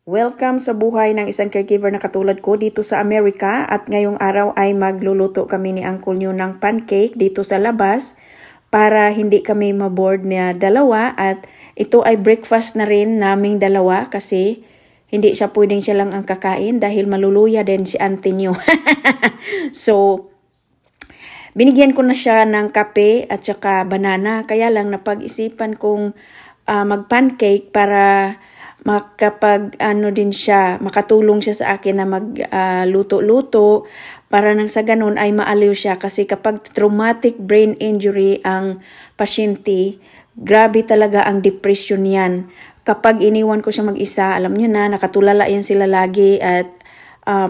Welcome sa buhay ng isang caregiver na katulad ko dito sa Amerika at ngayong araw ay magluluto kami ni Uncle Nyo ng pancake dito sa labas para hindi kami maboard na dalawa at ito ay breakfast na rin naming dalawa kasi hindi siya pwedeng siya lang ang kakain dahil maluluya din si Auntie Nyo. So, binigyan ko na siya ng kape at saka banana kaya lang napag-isipan kong mag-pancake para din siya, makatulong siya sa akin na magluto-luto para nang sa ganun ay maaliw siya kasi kapag traumatic brain injury ang pasyente, grabe talaga ang depression yan. Kapag iniwan ko siya mag-isa, alam niyo na, nakatulala yan sila lagi at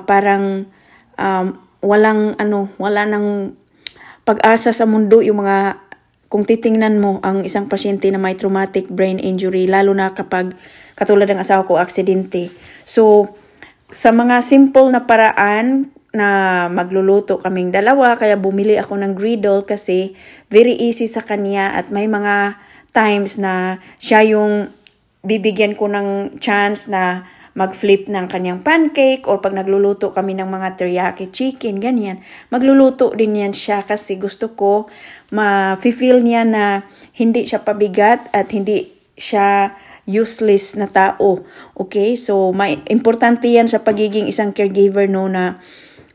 parang wala nang pag-asa sa mundo yung mga. Kung titingnan mo ang isang pasyente na may traumatic brain injury, lalo na kapag katulad ng asawa ko, aksidente. So, sa mga simple na paraan na magluluto kaming dalawa, kaya bumili ako ng griddle kasi very easy sa kanya at may mga times na siya yung bibigyan ko ng chance na mag-flip ng kanyang pancake or pag nagluluto kami ng mga teriyaki chicken, ganyan. Magluluto din yan siya kasi gusto ko ma-feel niya na hindi siya pabigat at hindi siya useless na tao. Okay? So, importante yan sa pagiging isang caregiver, no, na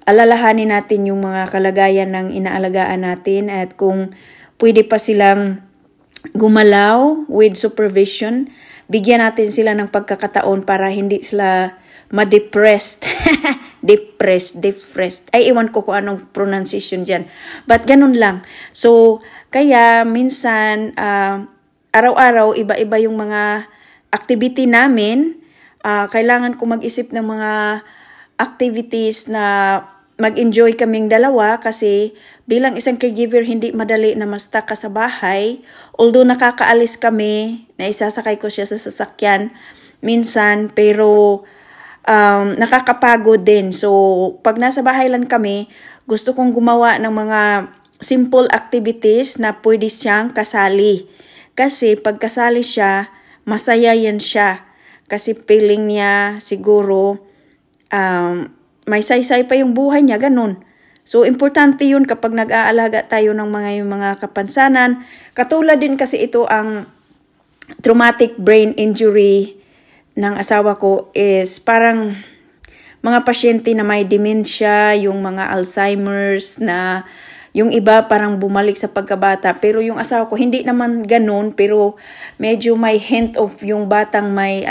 alalahanin natin yung mga kalagayan ng inaalagaan natin at kung pwede pa silang gumalaw with supervision, bigyan natin sila ng pagkakataon para hindi sila ma-depressed. Depressed. Ay, iwan ko kung anong pronunciation dyan. But ganun lang. So, kaya minsan, araw-araw, iba-iba yung mga activity namin. Kailangan ko mag-isip ng mga activities na mag-enjoy kaming dalawa kasi bilang isang caregiver, hindi madali na ma-stuck ka sa bahay. Although nakakaalis kami, na isasakay ko siya sa sasakyan minsan, pero nakakapagod din. So, pag nasa bahay lang kami, gusto kong gumawa ng mga simple activities na pwede siyang kasali. Kasi pag kasali siya, masaya yan siya. Kasi feeling niya siguro, may saysay pa yung buhay niya, ganun. So, importante yun kapag nag-aalaga tayo ng mga kapansanan. Katulad din kasi ito ang traumatic brain injury ng asawa ko is parang mga pasyente na may dementia, yung mga Alzheimer's na yung iba parang bumalik sa pagkabata. Pero yung asawa ko, hindi naman ganun, pero medyo may hint of yung batang may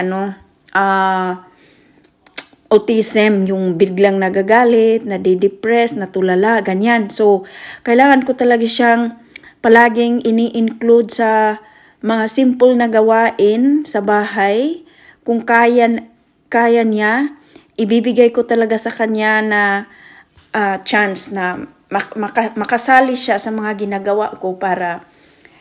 autism, yung biglang nagagalit, nadidepress, natulala, ganyan. So, kailangan ko talaga siyang palaging ini-include sa mga simple na gawain sa bahay. Kung kaya niya, ibibigay ko talaga sa kanya na chance na makasali siya sa mga ginagawa ko para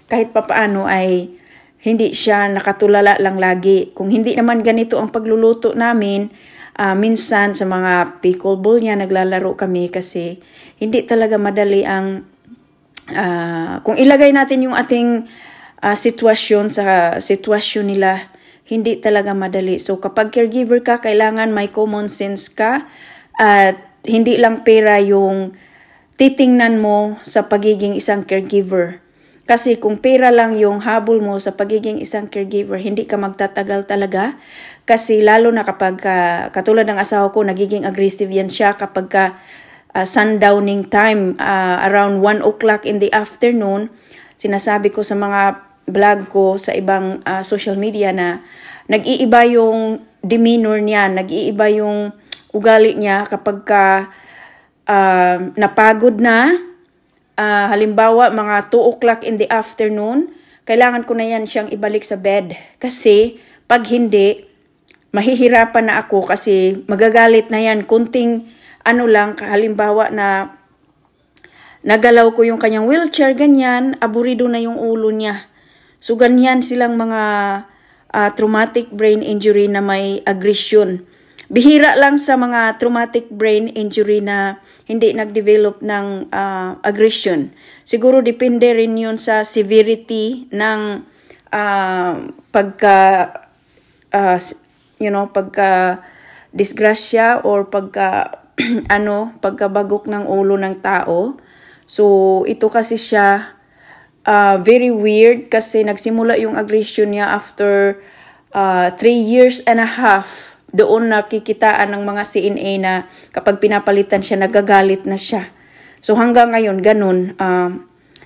kahit papaano ay hindi siya nakatulala lang lagi. Kung hindi naman ganito ang pagluluto namin, minsan sa mga pickleball niya naglalaro kami kasi hindi talaga madali ang kung ilagay natin yung ating sitwasyon sa sitwasyon nila, hindi talaga madali. So kapag caregiver ka, kailangan may common sense ka at hindi lang pera yung titingnan mo sa pagiging isang caregiver. Kasi kung pera lang yung habol mo sa pagiging isang caregiver, hindi ka magtatagal talaga. Kasi lalo na kapag katulad ng asawa ko, nagiging aggressive yan siya kapag sundowning time, around 1 o'clock in the afternoon. Sinasabi ko sa mga vlog ko sa ibang social media na nag-iiba yung demeanor niya, nag-iiba yung ugali niya kapag napagod na. Halimbawa, mga 2 o'clock in the afternoon, kailangan ko na yan siyang ibalik sa bed. Kasi, pag hindi, mahihirapan na ako kasi magagalit na yan. Kunting, halimbawa na nagalaw ko yung kanyang wheelchair, ganyan, aburido na yung ulo niya. So, ganyan silang mga traumatic brain injury na may aggression. Bihira lang sa mga traumatic brain injury na hindi nag-develop ng aggression. Siguro depende rin yun sa severity ng pagka disgrasya or pagka pagkabagok ng ulo ng tao. So ito kasi siya very weird kasi nagsimula yung aggression niya after 3 years and a half. Doon nakikitaan ng mga CNA na kapag pinapalitan siya, nagagalit na siya. So hanggang ngayon, ganun.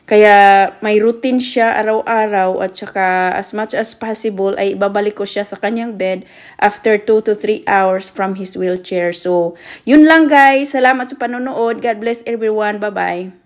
Kaya may routine siya araw-araw at saka as much as possible ay ibabalik ko siya sa kanyang bed after 2 to 3 hours from his wheelchair. So yun lang guys. Salamat sa panonood. God bless everyone. Bye-bye.